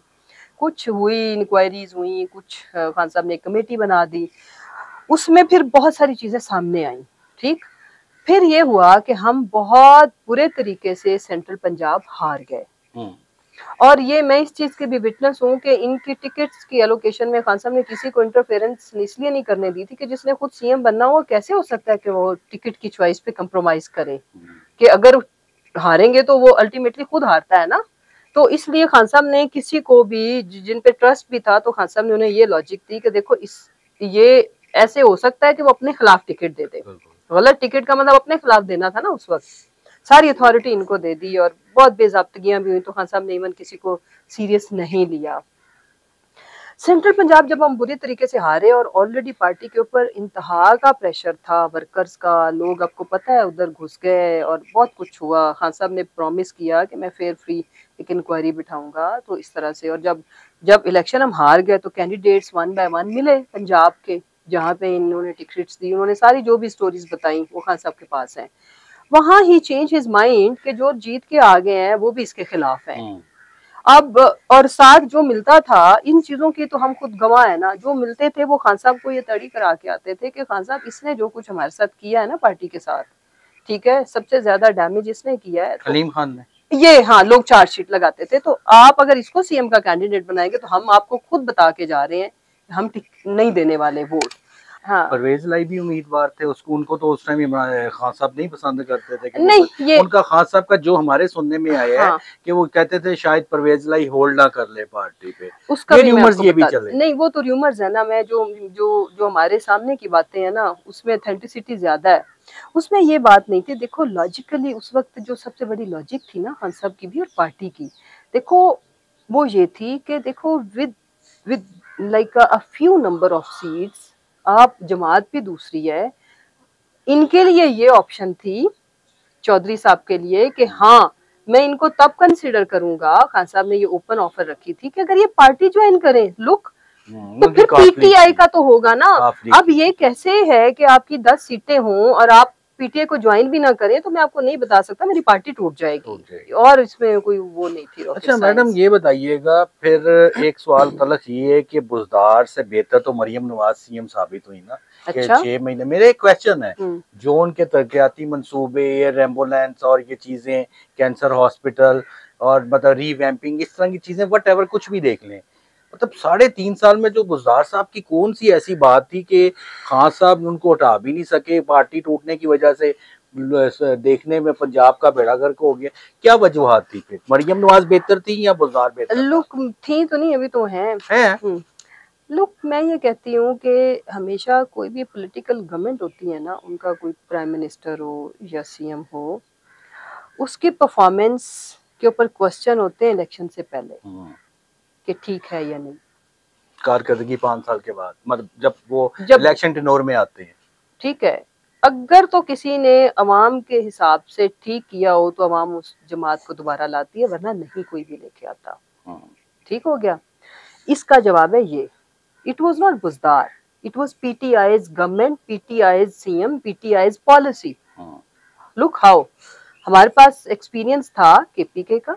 कुछ हुई, इंक्वायरीज हुई, कुछ खान साहब ने एक कमेटी बना दी, उसमें फिर बहुत सारी चीजें सामने आई। ठीक, फिर ये हुआ कि हम बहुत बुरे तरीके से सेंट्रल पंजाब हार गए। और ये मैं इस चीज के भी विटनेस हूँ कि इनकी टिकट्स की एलोकेशन में खान साहब ने किसी को इंटरफेरेंस इसलिए नहीं करने दी थी कि जिसने खुद सीएम बनना हो, कैसे हो सकता है कि वो टिकट की चॉइस पे कंप्रोमाइज करे, कि अगर हारेंगे तो वो अल्टीमेटली खुद हारता है ना। तो इसलिए खान साहब ने किसी को भी जिन पे ट्रस्ट भी था, तो खान साहब ने उन्हें ये लॉजिक दी कि देखो ये ऐसे हो सकता है कि वो अपने खिलाफ टिकट दे दे। गलत टिकट का मतलब अपने खिलाफ देना था ना उस वक्त। सारी अथॉरिटी इनको दे दी और बहुत बेजाब्तगियां भी हुई, तो खान साहब ने इवन किसी को सीरियस नहीं लिया। सेंट्रल पंजाब जब हम बुरी तरीके से हारे और ऑलरेडी पार्टी के ऊपर इंतहा का प्रेशर था, वर्कर्स का, लोग आपको पता है उधर घुस गए और बहुत कुछ हुआ। खान साहब ने प्रॉमिस किया कि मैं फेयर फ्री एक इंक्वायरी बिठाऊंगा, तो इस तरह से। और जब इलेक्शन हम हार गए तो कैंडिडेट्स 1 बाय 1 मिले पंजाब के, जहाँ पे इन्होंने टिकट्स दी, उन्होंने सारी जो भी स्टोरीज बताई वो खान साहब के पास है। वहां ही चेंज हिज माइंड कि जो जीत के आ गए हैं वो भी इसके खिलाफ हैं। अब और साथ जो मिलता था, इन चीजों की तो हम खुद गवाह है ना, जो मिलते थे वो खान साहब को ये तड़ी करा के आते थे कि खान साहब इसने जो कुछ हमारे साथ किया है ना पार्टी के साथ, ठीक है, सबसे ज्यादा डैमेज इसने किया है। सलीम खान ने ये, हाँ, लोग चार्जशीट लगाते थे, तो आप अगर इसको सीएम का कैंडिडेट बनाएंगे तो हम आपको खुद बता के जा रहे हैं हम नहीं देने वाले वोट। हाँ, परवेज लाई भी उम्मीदवार थे उसको, उनको तो उस टाइम इमरान खान साहब नहीं पसंद करते थे कि नहीं, ये उनका खान साहब का जो हमारे सुनने में आया है हाँ, कि वो कहते थे शायद परवेज लाई होल्ड ना कर ले पार्टी पे। उसका ये भी र्यूमर्स ये भी चले। नहीं, वो तो र्यूमर्स है ना। मैं जो हमारे सामने की बातें हैं ना, उसमें ऑथेंटिसिटी ज्यादा है, उसमें ये बात नहीं थी। देखो लॉजिकली उस वक्त जो सबसे बड़ी लॉजिक थी ना खान साहब की भी और पार्टी की, देखो वो ये थी कि देखो with with like a few number of seats, आप जमात भी दूसरी है, इनके लिए ये ऑप्शन थी चौधरी साहब के लिए कि हाँ मैं इनको तब कंसिडर करूंगा। खान साहब ने ये ओपन ऑफर रखी थी कि अगर ये पार्टी ज्वाइन करें, लुक, तो फिर पीटीआई का तो होगा ना। अब ये कैसे है कि आपकी 10 सीटें हों और आप पीटीआई को ज्वाइन भी ना करें, तो मैं आपको नहीं बता सकता, मेरी पार्टी टूट जाएगी। और इसमें कोई वो नहीं थी। अच्छा मैडम ये बताइएगा, फिर एक सवाल तलक ये है कि बुज़दार से बेहतर तो मरियम नवाज सीएम साबित हुई ना। अच्छा? 6 महीने। मेरे एक क्वेश्चन है, जो उनके तरक्याती मंसूबे, एयर एम्बुलेंस और ये चीजें, कैंसर हॉस्पिटल और मतलब रीवैम्पिंग, इस तरह की चीजें, वट एवर कुछ भी देख लें, मतलब 3.5 साल में जो बुज़दार साहब की कौन सी ऐसी बात थी कि खान साहब उनको हटा भी नहीं सके, पार्टी टूटने की वजह से देखने में पंजाब का बेड़ा गर्क हो गया? क्या वजूहात थी? फिर मरियम नवाज बेहतर थी या बुज़दार बेहतर? लुक थी तो नहीं, अभी तो है। लुक, मैं ये कहती हूँ कि हमेशा कोई भी पॉलिटिकल गवर्नमेंट होती है ना, उनका कोई प्राइम मिनिस्टर हो या सीएम हो, उसकी परफॉर्मेंस के ऊपर क्वेश्चन होते हैं इलेक्शन से पहले कि ठीक है या नहीं। कारकर्दगी 5 साल के बाद, मतलब जब वो इलेक्शन टेन्योर में आते हैं, ठीक है, अगर तो किसी ने अवाम के हिसाब से ठीक किया हो तो अवाम उस जमात को दोबारा लाती है, वरना नहीं कोई भी लेके आता। ठीक हो गया। इसका जवाब है ये, it was not Buzdar, it was PTI's government, PTI's CM, PTI's policy. Look how हमारे पास एक्सपीरियंस था केपीके का,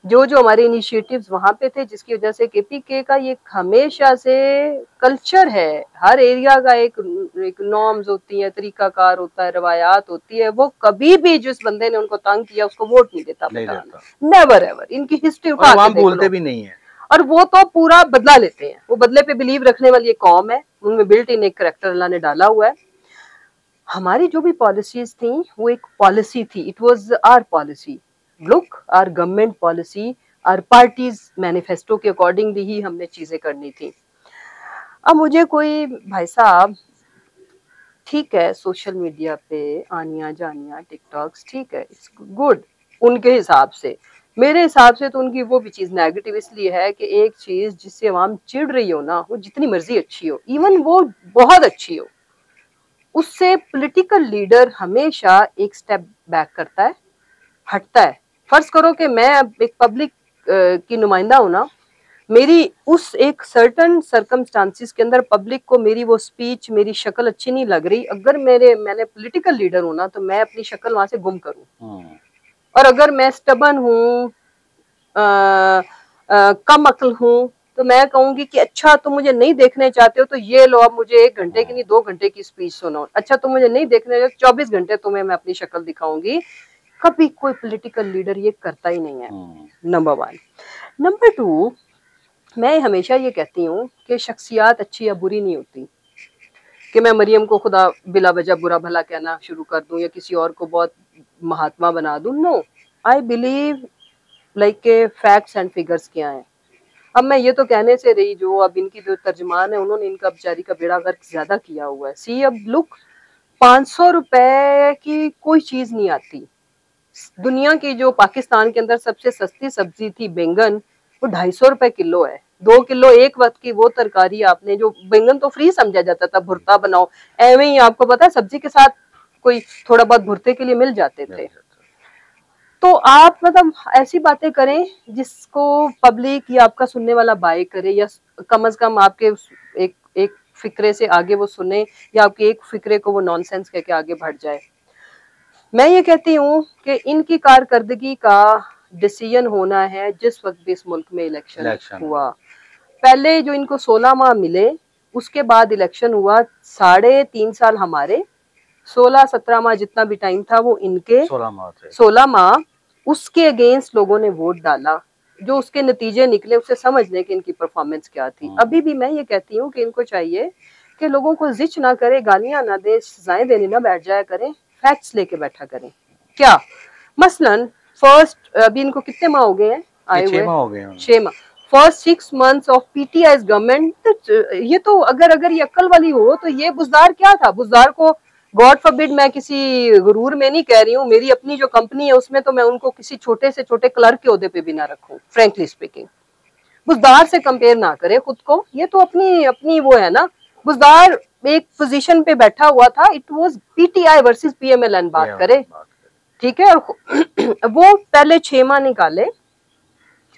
जो हमारे इनिशिएटिव्स वहां पे थे, जिसकी वजह से केपीके का ये हमेशा से कल्चर है, हर एरिया का एक नॉर्म्स होती है, तरीकाकार होता है, रवायात होती है। वो कभी भी जिस बंदे ने उनको तंग किया उसको वोट नहीं देता, नेवर एवर। इनकी हिस्ट्री उठा के बोलते भी नहीं है, और वो तो पूरा बदला लेते हैं। वो बदले पे बिलीव रखने वाली एक कौम है, उनमें बिल्ट इन एक करैक्टर अल्लाह ने डाला हुआ है। हमारी जो भी पॉलिसीज थी वो एक पॉलिसी थी, it was our policy, look our government policy, our parties manifesto के अकॉर्डिंगली ही हमने चीजें करनी थी। अब मुझे कोई भाई साहब, ठीक है, सोशल मीडिया पे आनिया जानिया टिकटॉक्स, ठीक है, इट्स गुड उनके हिसाब से, मेरे हिसाब से तो उनकी वो भी चीज नेगेटिव इसलिए है कि एक चीज जिससे आवाम चिढ़ रही हो ना, वो जितनी मर्जी अच्छी हो, इवन वो बहुत अच्छी हो, उससे पॉलिटिकल लीडर हमेशा एक स्टेप बैक करता है, हटता है। फर्ज करो कि मैं एक पब्लिक की नुमाइंदा हूं ना, मेरी उस एक सर्टन सर्कमस्टांसिस के अंदर पब्लिक को मेरी वो स्पीच, मेरी शक्ल अच्छी नहीं लग रही, अगर मैंने पॉलिटिकल लीडर हूं ना, तो मैं अपनी शक्ल वहां से गुम करूं। और अगर मैं स्टबन हूँ, कम अक्ल हूँ, तो मैं कहूंगी कि अच्छा तुम मुझे नहीं देखने चाहते हो तो ये लो, अब मुझे 1 घंटे की नहीं 2 घंटे की स्पीच सुनो। अच्छा तुम मुझे नहीं देखने चाहते 24 घंटे तुम्हें मैं अपनी शक्ल दिखाऊंगी। कभी कोई पॉलिटिकल लीडर ये करता ही नहीं है, नंबर 1। नंबर 2, मैं हमेशा ये कहती हूँ कि शख्सियात अच्छी या बुरी नहीं होती, कि मैं मरियम को खुदा बिला वजह बुरा भला कहना शुरू कर दूं या किसी और को बहुत महात्मा बना दूं। नो, आई बिलीव लाइक के फैक्ट्स एंड फिगर्स क्या हैं। अब मैं ये तो कहने से रही, जो अब इनकी जो तर्जमान है उन्होंने इनका बेचारी का बेड़ा गर्क ज्यादा किया हुआ है। सी अब लुक, 500 रुपए की कोई चीज नहीं आती। दुनिया की जो पाकिस्तान के अंदर सबसे सस्ती सब्जी थी बैंगन, वो 250 रुपए किलो है। 2 किलो एक वक्त की वो तरकारी आपने, जो बैंगन तो फ्री समझा जाता था, भुर्ता बनाओ, एवं ही आपको पता है सब्जी के साथ कोई थोड़ा बहुत भुर्ते के लिए मिल जाते थे। तो आप मतलब ऐसी बातें करें जिसको पब्लिक या आपका सुनने वाला बाय करे, या कम से कम आपके एक फिक्रे से आगे वो सुने, या आपके एक फिक्रे को वो नॉनसेंस कह के आगे बढ़ जाए। मैं ये कहती हूँ कि इनकी कारकर्दगी का डिसीजन होना है जिस वक्त भी इस मुल्क में इलेक्शन हुआ। पहले जो इनको 16 माह मिले, उसके बाद इलेक्शन हुआ, 3.5 साल हमारे, 16-17 माह जितना भी टाइम था वो इनके 16 माह। उसके अगेंस्ट लोगों ने वोट डाला, जो उसके नतीजे निकले उससे समझ लें कि इनकी परफॉर्मेंस क्या थी। अभी भी मैं ये कहती हूँ कि इनको चाहिए कि लोगों को जिच ना करे, गालियां ना दे, सजाएं देने ना बैठ जाया करें, फैक्ट्स लेके बैठा करें। क्या मसलन फर्स्ट, अभी इनको कितने माह हो गए हैं आए हुए? 6 माह। First 6 months of PTI government. ये तो अगर ये अक्ल वाली हो तो ये बुजदार क्या था? बुजदार को गॉड फॉरबिड, मैं किसी गुरूर में नहीं कह रही हूँ, मेरी अपनी जो कंपनी है उसमें तो मैं उनको किसी छोटे से छोटे क्लर्क के ओहदे पे भी ना रखूं, फ्रेंकली स्पीकिंग। बुजदार से कंपेयर ना करे खुद को, ये तो अपनी अपनी वो है ना। बुजदार एक पोजीशन पे बैठा हुआ था, it was PTI versus PMLN बात करे, ठीक है। और वो पहले 6 माह निकाले,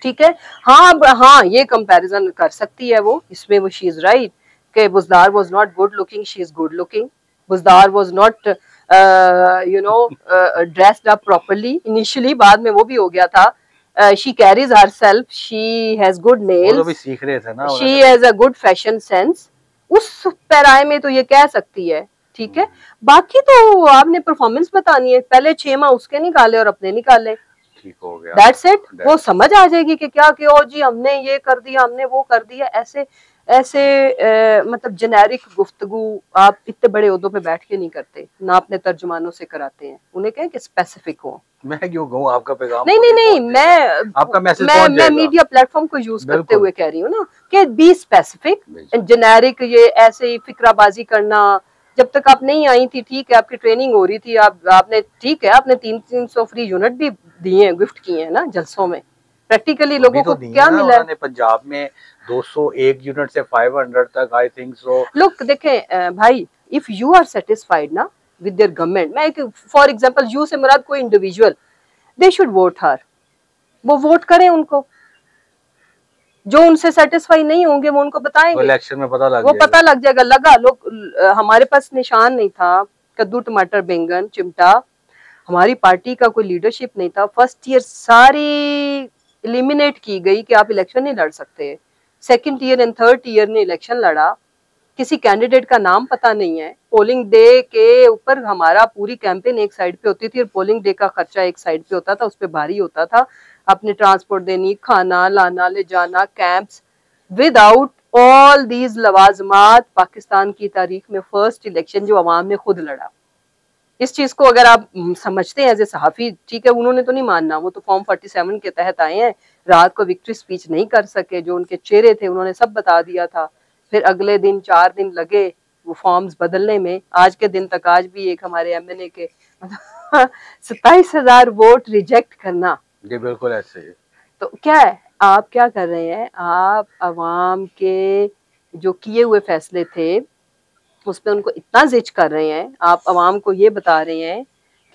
ठीक है। हाँ, ये कंपैरिजन कर सकती है वो, इसमें वो शी इज राइट कि Buzdar was not good looking, she is good looking. Buzdar was not dressed up properly initially, बाद में वो भी हो गया था। She carries herself, she has good nails, वो भी सीख रहे थे ना, she has a good fashion sense. उस पैराए में तो ये कह सकती है, ठीक है। बाकी तो आपने परफॉर्मेंस बतानी है, पहले 6 माह उसके निकाले और अपने निकाले, ठीक हो गया, दैट्स इट। वो समझ आ जाएगी कि क्या कि ओ जी हमने ये कर दिया, हमने वो कर दिया। ऐसे मतलब जेनेरिक गुफ्तगू आप इतने बड़े ओहदों पे बैठ के नहीं करते, ना अपने तर्जुमानों से कराते हैं, उन्हें कहें कि स्पेसिफिक हो। मैं क्यों कहूँ, आपका पैगाम नहीं, मैं आपका मैसेज मैं मीडिया प्लेटफॉर्म को यूज करते हुए कह रही हूँ ना कि बी स्पेसिफिक। जेनेरिक ये ऐसे ही फिक्राबाजी करना, जब तक आप नहीं आई थी, ठीक है, आपकी ट्रेनिंग हो रही थी, आपने ठीक है, आपने 300 फ्री यूनिट भी दिए हैं, गिफ्ट किए हैं ना जलसों में। प्रैक्टिकली लोगों को क्या मिला है? पंजाब में 201 यूनिट से 500 तक, आई थिंक सो। लुक देखें भाई, इफ यू आर सेटिस्फाइड ना विद देयर गवर्नमेंट, मैं फॉर एग्जांपल यू से मुराद कोई इंडिविजुअल, दे शुड वोट हर, वो वोट करें उनको। जो उनसे सेटिस्फाई नहीं होंगे वो उनको बताएंगे, इलेक्शन में पता लग जाएगा। लगा लोग, हमारे पास निशान नहीं था, कद्दू टमाटर बैंगन चिमटा, हमारी पार्टी का कोई लीडरशिप नहीं था। फर्स्ट ईयर सारी एलिमिनेट की गई कि आप इलेक्शन नहीं लड़ सकते। Second year and third year ने इलेक्शन लड़ा, किसी कैंडिडेट का नाम पता नहीं है। पोलिंग डे के ऊपर हमारा पूरी कैंपेन एक साइड पे होती थी और पोलिंग डे का खर्चा एक साइड पे होता था, उस पर भारी होता था। अपने ट्रांसपोर्ट देनी, खाना लाना, ले जाना, कैंप्स, विदाउट ऑल दीज लवाजमात, पाकिस्तान की तारीख में फर्स्ट इलेक्शन जो अवाम ने खुद लड़ा। इस चीज को अगर आप समझते हैं एज ए सहाफी, ठीक है, उन्होंने तो नहीं मानना, वो तो फॉर्म 47 के तहत आए हैं, रात को विक्ट्री स्पीच नहीं कर सके, जो उनके चेहरे थे उन्होंने सब बता दिया था। फिर अगले दिन 4 दिन लगे वो फॉर्म्स बदलने में। आज के दिन तक, आज भी एक हमारे एमएनए के 27,000 वोट रिजेक्ट करना, जी बिल्कुल ऐसे ही। तो क्या है, आप क्या कर रहे हैं? आप अवाम के जो किए हुए फैसले थे उस पर उनको इतना जिच कर रहे हैं, आप अवाम को ये बता रहे हैं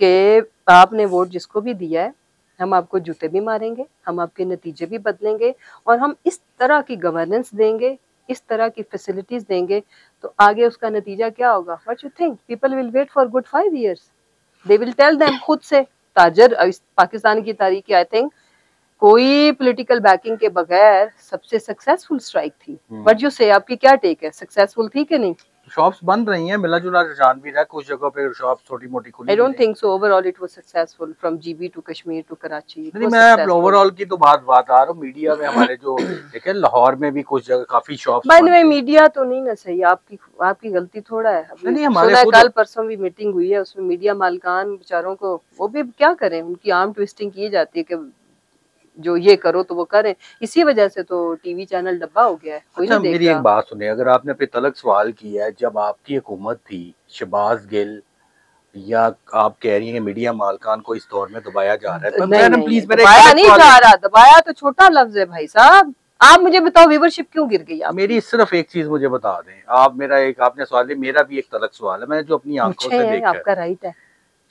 कि आपने वोट जिसको भी दिया है हम आपको जूते भी मारेंगे, हम आपके नतीजे भी बदलेंगे, और हम इस तरह की गवर्नेंस देंगे, इस तरह की फैसिलिटीज देंगे, तो आगे उसका नतीजा क्या होगा? What you think? People will wait for good 5 years. They will tell them खुद से। ताजर पाकिस्तान की तारीख की आई थिंक कोई पॉलिटिकल बैकिंग के बगैर सबसे सक्सेसफुल स्ट्राइक थी। बट यू से, आपकी क्या टेक है, सक्सेसफुल थी कि नहीं? शॉप्स बंद रही हैं, मिला जुला रुझान भी रहा, कुछ जगह पे शॉप्स छोटी मोटी खुली। I don't think so overall it was successful from GB to Kashmir to Karachi. नहीं, मैं ओवरऑल की तो बात आ रहा हूँ। मीडिया में हमारे जो देखे लाहौर में भी कुछ जगह काफी shops. By the way media तो नहीं ना सही, आपकी गलती थोड़ा है। नहीं, हमारे कल परसों भी मीटिंग हुई है, उसमें मीडिया मालिकान बेचारों को, वो भी क्या करें, उनकी आर्म ट्विस्टिंग की जाती है कि जो ये करो तो वो करें। इसी वजह से तो टीवी चैनल डब्बा हो गया है, कोई नहीं देख रहा। मेरी एक बात सुनिए, अगर आपने पे तलक सवाल किया है, जब आपकी हुकूमत थी, शहबाज गिल या आप कह रही हैं मीडिया मालकान को इस दौर में दबाया जा रहा है, नहीं, प्लीज दबाया नहीं जा रहा। दबाया तो छोटा लफ्ज है भाई साहब। आप मुझे बताओ व्यूवरशिप क्यों गिर गई? मेरी सिर्फ एक चीज मुझे बता दें आप, मेरा एक आपने सवाल दिया, मेरा भी एक तलक सवाल है, मैं जो अपनी आंखों से देखा, आपका राइट है।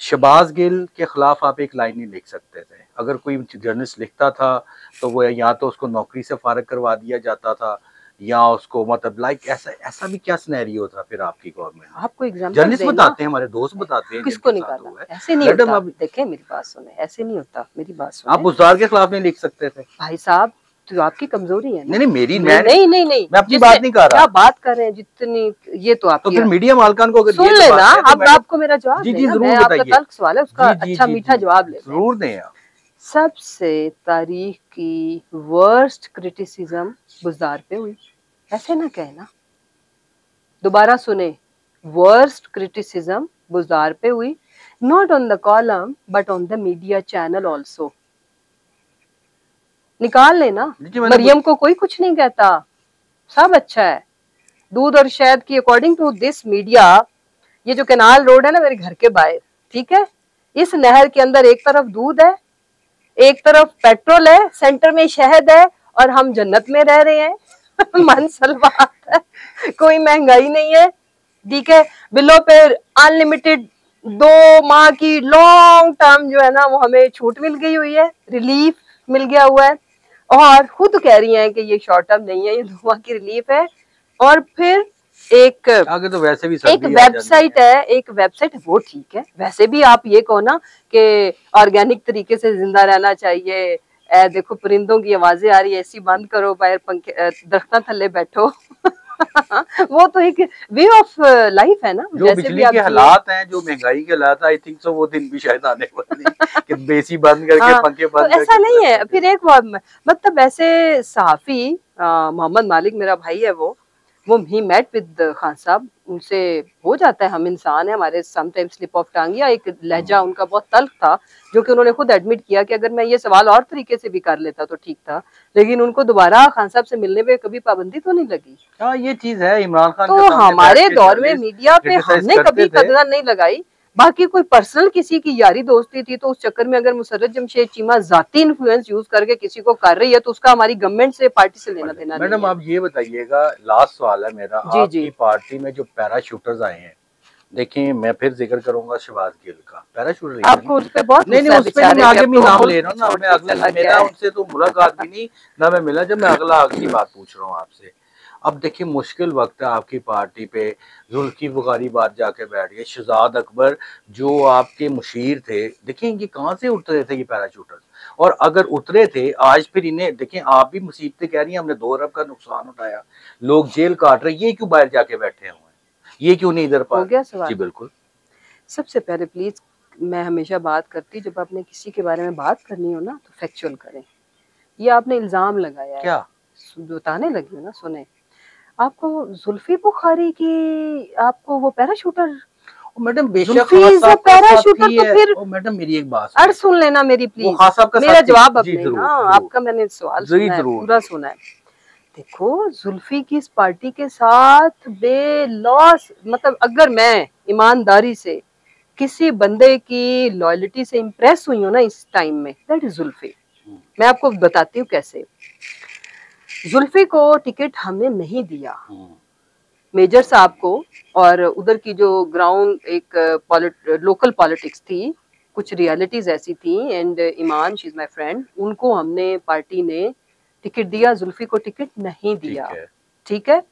शहबाज गिल के खिलाफ आप एक लाइन नहीं लिख सकते थे। अगर कोई जर्नलिस्ट लिखता था तो वो या तो उसको नौकरी से फारिग करवा दिया जाता था, या उसको मतलब ऐसा भी क्या सिनेरियो था फिर आपकी गवर्नमेंट? आपको एग्जांपल जर्नलिस्ट बताते हैं, हमारे दोस्त बताते हैं। किसको निकाला? ऐसे नहीं होता। देखें मेरी बात सुने, ऐसे नहीं होता, मेरी बात सुने। आप बुज़दार के खिलाफ नहीं लिख सकते थे भाई साहब, तो आपकी कमजोरी है। नहीं मेरी नहीं, मैं अपनी बात नहीं कर रहा। क्या बात कर रहे हैं जितनी, ये तो आपकी। तो फिर मीडिया मालकान को सुन लेना। अब आपको मेरा जवाब जी जरूर बताइए। तल्ख सवाल है, उसका अच्छा मीठा जवाब ले जरूर दें आप। सबसे तारीख की वर्स्ट क्रिटिसिज्म बुज़दार पे हुई, ऐसे ना कहना। दोबारा सुने, वर्स्ट क्रिटिसिज्म बुज़दार पे हुई, not on the column but on the media channel also. निकाल लेना। मरियम को कोई कुछ नहीं कहता, सब अच्छा है। दूध और शहद की अकॉर्डिंग टू दिस मीडिया, ये जो कैनाल रोड है ना मेरे घर के बाहर, ठीक है, इस नहर के अंदर एक तरफ दूध है, एक तरफ पेट्रोल है, सेंटर में शहद है, और हम जन्नत में रह रहे हैं। मनसल बात है, कोई महंगाई नहीं है, ठीक है। बिलों पे अनलिमिटेड 2 माह की लॉन्ग टर्म जो है ना वो हमें छूट मिल गई हुई है, रिलीफ मिल गया हुआ है, और खुद कह रही हैं कि ये शॉर्ट टर्म नहीं है, ये 2 माह की रिलीफ है। और फिर एक आगे तो वैसे भी एक वेबसाइट है, वो ठीक है। वैसे भी आप ये कहो ना कि ऑर्गेनिक तरीके से जिंदा रहना चाहिए, देखो परिंदों की आवाजें आ रही है, एसी बंद करो, बाहर पंखे दरख्तां थल्ले बैठो। वो तो एक वे ऑफ लाइफ है ना। जो बिजली के हालात हैं, जो महंगाई के हालात, आई थिंक सो वो दिन भी शायद आने वाले हैं कि एसी बंद करके पंखे बंद करके। ऐसा नहीं है। फिर एक मतलब ऐसे सहाफी मोहम्मद मालिक मेरा भाई है, वो ही मेट विद खान साहब, उनसे हो जाता है, हम इंसान है, हमारे समटाइम स्लिप ऑफ टंग, या एक लहजा उनका बहुत तल्ख था, जो कि उन्होंने खुद एडमिट किया कि अगर मैं ये सवाल और तरीके से भी कर लेता तो ठीक था, लेकिन उनको दोबारा खान साहब से मिलने पे कभी पाबंदी तो नहीं लगी। हाँ, ये चीज है। इमरान खान तो हमारे दौर में मीडिया पे हमने कभी कदर नहीं लगाई। बाकी कोई पर्सनल किसी की यारी दोस्ती थी तो उस चक्कर में अगर मुसर्रत जमशेद चीमा जाती इन्फ्लुएंस यूज करके किसी को कर रही है तो उसका हमारी गवर्नमेंट से, पार्टी से लेना देना नहीं है। मैडम आप ये बताइएगा, लास्ट सवाल है मेरा, आपकी पार्टी में जो पैराशूटर्स आए हैं, देखिए मैं फिर जिक्र करूंगा शहबाज गिल का, पैराशूटर आपको उस पे बहुत नहीं उस पे मैं आगे भी नाम ले रहा हूँ ना, मैं अगला मेरा उनसे तो मुलाकात भी नहीं ना मैं मिला, जब मैं अगली बात पूछ रहा हूँ आपसे। अब देखिए मुश्किल वक्त है आपकी पार्टी पे, जुल्फी बुखारी बात जाके बैठ गए, शहजाद अकबर जो आपके मुशीर थे, देखिए ये कहाँ से उतरे थे ये पैराशूटर्स, और अगर उतरे थे आज फिर इन्हें देखिए, आप भी मुसीबतें कह रही हैं, हमने 2 अरब का नुकसान उठाया, लोग जेल काट रहे, ये क्यों बाहर जाके बैठे हुए हैं, ये क्यों नहीं इधर पर? हो गया सवाल? जी बिल्कुल। सबसे पहले प्लीज, मैं हमेशा बात करती, जब आपने किसी के बारे में बात करनी हो ना तो फैक्चुअल करें। ये आपने इल्जाम लगाया है, क्या बताने लगी हो ना, सुने, आपको जुल्फी बुखारी की, आपको वो पैराशूटर, मैडम बेशक पैराशूटर, तो फिर मैडम मेरी एक बात अर्ज सुन लेना मेरी प्लीज, मेरा जवाब अब आपका मैंने सवाल पूरा सुना है। देखो जुल्फी की इस पार्टी के साथ बेलॉस, मतलब अगर मैं ईमानदारी से किसी बंदे की लॉयल्टी से इम्प्रेस हुई हूँ ना इस टाइम में, दैट इज जुल्फी। मैं आपको बताती हूँ कैसे। जुल्फी को टिकट हमने नहीं दिया, मेजर साहब को, और उधर की जो ग्राउंड एक लोकल पॉलिटिक्स थी कुछ रियलिटीज ऐसी थी, and Iman, she is my friend, उनको हमने पार्टी ने टिकट दिया, जुल्फी को टिकट नहीं दिया। ठीक है,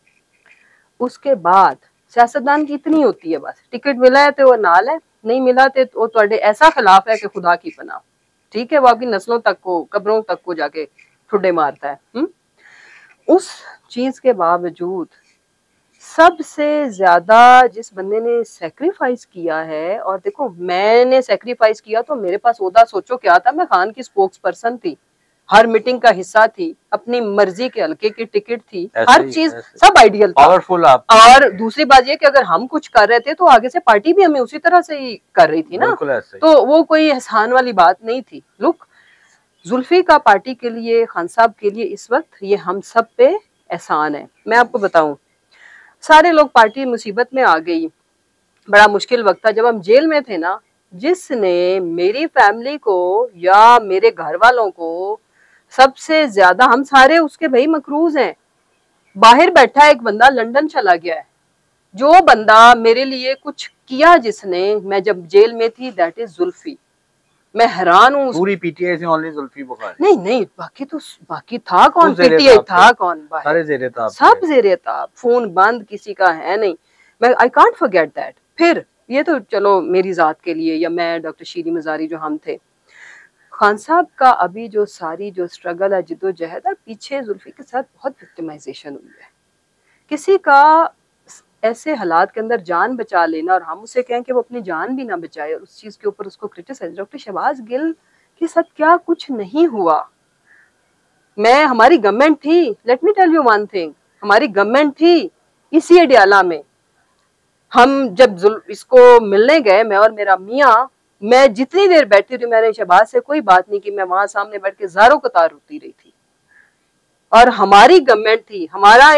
उसके बाद सियासतदान की इतनी होती है, बस टिकट मिला है तो वो नाल है, नहीं मिला तो वो तुहाडे ऐसा खिलाफ है कि खुदा की पनाह। ठीक है, वो आपकी नस्लों तक को, कब्रों तक को जाके ठुड्डे मारता है। उस चीज के बावजूद सबसे ज्यादा जिस बंदे ने सेक्रीफाइस किया है, और देखो मैंने सेक्रीफाइस किया तो मेरे पास ओहदा सोचो क्या था, मैं खान की स्पोक्स पर्सन थी, हर मीटिंग का हिस्सा थी, अपनी मर्जी के हल्के की टिकट थी, हर चीज सब आइडियल था, पावरफुल आप। और दूसरी बात ये कि अगर हम कुछ कर रहे थे तो आगे से पार्टी भी हमें उसी तरह से ही कर रही थी ना, तो वो कोई एहसान वाली बात नहीं थी। लुक, जुल्फी का पार्टी के लिए, खान साहब के लिए इस वक्त ये हम सब पे एहसान है। मैं आपको बताऊं, सारे लोग, पार्टी मुसीबत में आ गई, बड़ा मुश्किल वक्त था जब हम जेल में थे ना, जिसने मेरी फैमिली को या मेरे घर वालों को सबसे ज्यादा, हम सारे उसके भाई मकरूज हैं, बाहर बैठा है एक बंदा, लंदन चला गया है, जो बंदा मेरे लिए कुछ किया जिसने, मैं जब जेल में थी, दैट इज जुल्फी। मैं हैरान हूँ। पूरी पीटीआई से ओनली जुल्फी बुखारी? नहीं नहीं, बाकी था कौन, पीटीआई था कौन, सारे ज़ेरे ताब, सब ज़ेरे ताब, फोन बंद, किसी का है नहीं। मैं आई कांट फॉरगेट दैट। फिर ये तो चलो मेरी जात के लिए, या मैं डॉक्टर शीरी मजारी जो हम थे, खान साहब का अभी जो सारी जो स्ट्रगल है, जिद्दोजहद है, पीछे जुल्फी के साथ बहुत विक्टिमाइजेशन हुई है। किसी का ऐसे हालात के अंदर जान बचा लेना और हम उसे कहें कि वो अपनी जान भी ना बचाए और उस चीज के ऊपर उसको क्रिटिसाइज। डॉक्टर शहबाज गिल के साथ क्या कुछ नहीं हुआ। हमारी गवर्नमेंट थी, let me tell you one thing, हमारी गवर्नमेंट थी इसी अडियाला में। हम जब इसको मिलने गए, मैं और मेरा मियाँ, मैं जितनी देर बैठी रही, मैंने शहबाज से कोई बात नहीं की, मैं वहां सामने बैठ के ज़ारों कतार रोती रही थी। और हमारी गवर्नमेंट थी, हमारा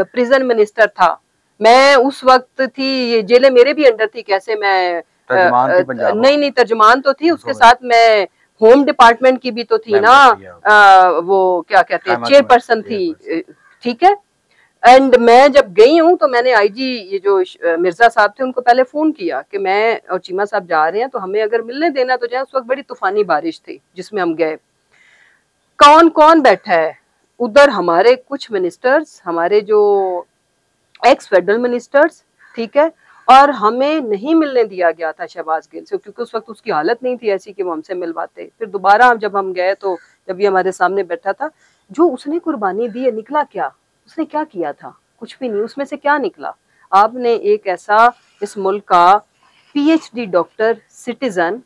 प्रिजन मिनिस्टर था, मैं उस वक्त थी, ये जेलें मेरे भी अंडर थी, कैसे मैं नहीं तर्जमान तो थी, उसके साथ मैं होम डिपार्टमेंट की भी तो थी ना, वो क्या कहते हैं, चेयरपर्सन थी। ठीक है, एंड मैं जब गई हूँ तो मैंने आईजी, ये जो मिर्जा साहब थे, उनको पहले फोन किया कि मैं और चीमा साहब जा रहे हैं, तो हमें अगर मिलने देना तो जाए। उस वक्त बड़ी तूफानी बारिश थी जिसमें हम गए। कौन कौन बैठा है उधर? हमारे कुछ मिनिस्टर्स, हमारे जो एक्स फेडरल मिनिस्टर्स, ठीक है, और हमें नहीं मिलने दिया गया था शहबाज गिल से, क्योंकि उस वक्त उसकी हालत नहीं थी ऐसी कि वो हमसे मिलवाते। फिर दोबारा जब हम गए तो जब ये हमारे सामने बैठा था, जो उसने कुर्बानी दी है, निकला क्या? उसने क्या किया था? कुछ भी नहीं। उसमें से क्या निकला? आपने एक ऐसा इस मुल्क का पीएचडी डॉक्टर, सिटीजन,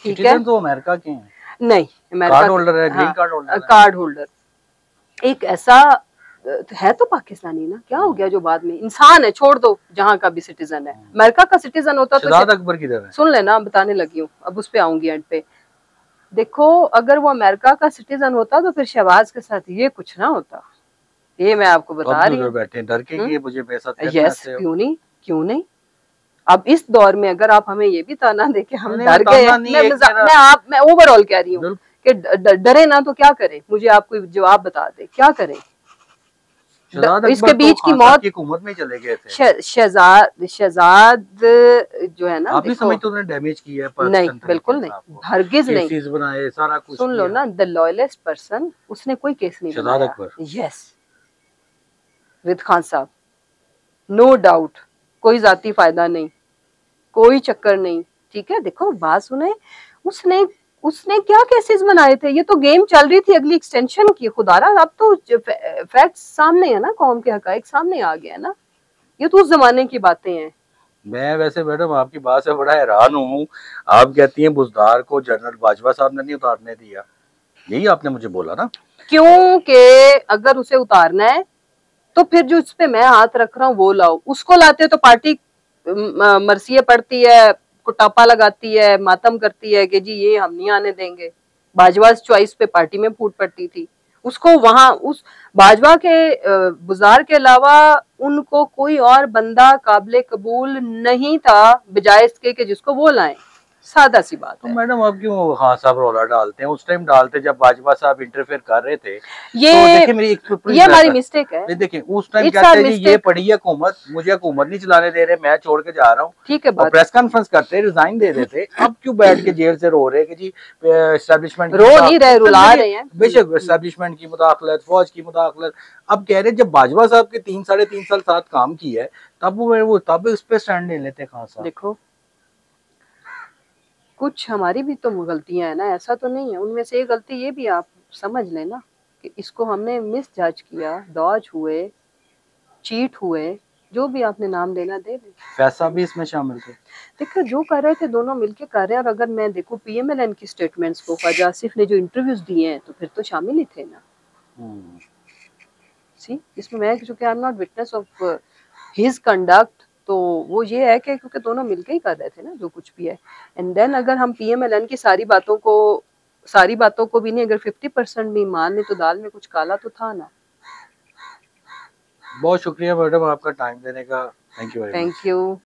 ठीक है, तो अमेरिका के हैं, नहीं अमेरिका कार्ड होल्डर है, green card holder, card holder, एक ऐसा है तो पाकिस्तानी ना, क्या हो गया जो बाद में इंसान है, छोड़ दो जहाँ का भी सिटीजन है। अमेरिका का सिटीजन होता तो अकबर किधर है? सुन लेना, बताने लगी हूँ, अब उस पे आऊंगी एंड पे। देखो, अगर वो अमेरिका का सिटीजन होता तो फिर शहबाज के साथ ये कुछ ना होता। ये मैं आपको बता रही हूँ। बैठे डर के कि मुझे पैसा, यस, क्यों नहीं, क्यों नहीं। अब इस दौर में अगर आप हमें ये भी ताना दे के हम डर गए, मैं ओवरऑल कह रही हूँ कि डरे ना तो क्या करें, मुझे आप कोई जवाब बता दे, क्या करें। इसके बीच की मौत, हुकूमत में चले गए थे। शहजाद जो है ना, आप नहीं समझते उन्होंने डैमेज किया है? नहीं, बिल्कुल नहीं, हरगिज नहीं। केसेस बनाए, सारा कुछ सुन लो ना, द लॉयलेस्ट पर्सन, उसने कोई केस नहीं बनाया। यस, विद खान साहब, नो डाउट, कोई जाती फायदा नहीं, कोई चक्कर नहीं। ठीक है, देखो बात सुने, उसने क्या केसेस बनाए थे? ये तो गेम चल रही थी अगली एक्सटेंशन की। खुदारा, अब तो फैक्ट्स सामने है ना, कौम के हकाइक सामने आ गया ना, ये तो उस जमाने की बातें हैं। मैं वैसे मैडम आपकी बात से बड़ा हैरान हूँ। आप कहती हैं बुजदार को जनरल बाजवा साहब ने नहीं उतारने दिया, यही आपने मुझे बोला ना? क्योंकि अगर उसे उतारना है तो फिर जो उस पे मैं हाथ रख रहा हूँ वो लाओ। उसको लाते तो पार्टी मरसिया पड़ती है, कुटापा लगाती है, मातम करती है कि जी ये हम नहीं आने देंगे। बाजवा चॉइस पे पार्टी में फूट पड़ती थी। उसको वहां उस बाजवा के बुजार के अलावा उनको कोई और बंदा काबिले कबूल नहीं था बजाय इसके कि जिसको वो लाएं। सादा सी बात तो है। मैडम अब क्यों खान साहब रोला डालते हैं? उस टाइम डालते जब बाजवा साहब इंटरफेयर कर रहे थे। ये तो देखिए मेरी ये हमारी मिस्टेक है। देखिए उस टाइम इट्स कहते आवर हैं जी ये मिस्टेक। पड़ी है हुकूमत, मुझे हुकूमत नहीं चलाने दे रहे, मैं छोड़ के जा रहा हूँ। ठीक है और बात। प्रेस कॉन्फ्रेंस करते रिजाइन दे देते। अब क्यों बैठ के जेल से रो रहे कि जी एस्टेब्लिशमेंट रो नहीं रहे, रुला रहे हैं। बेशक एस्टेब्लिशमेंट की मुदाखलत, फौज की मुदाखलत। अब कह रहे जब बाजवा साहब के 3 साढ़े 3 साल साथ काम किया है तब वो तब उस पर स्टैंड ले लेते खान साहब। देखो कुछ हमारी भी तो गलतियां है ना, ऐसा तो नहीं है। उनमें से एक गलती ये भी आप समझ लेना कि इसको हमने मिस जज किया, दौज हुए, चीट हुए, जो भी आपने नाम लेना दे दे। पैसा भी इसमें शामिल थे। देखो जो कर रहे थे दोनों मिलके कर रहे हैं। और अगर मैं देखूं पीएमएलएन की स्टेटमेंट्स को, ख्वाजा आसिफ ने जो इंटरव्यूज दिए हैं तो फिर तो शामिल ही थे ना। सी इसमें मैं चूंकि I am not witness of his conduct, तो वो ये है कि क्योंकि दोनों मिलके ही कर रहे थे ना जो कुछ भी है। एंड देन अगर हम पीएमएलएन की सारी बातों को भी नहीं, अगर 50% भी मान ले तो दाल में कुछ काला तो था ना। बहुत शुक्रिया मैडम आपका टाइम देने का। Thank you very much. Thank you.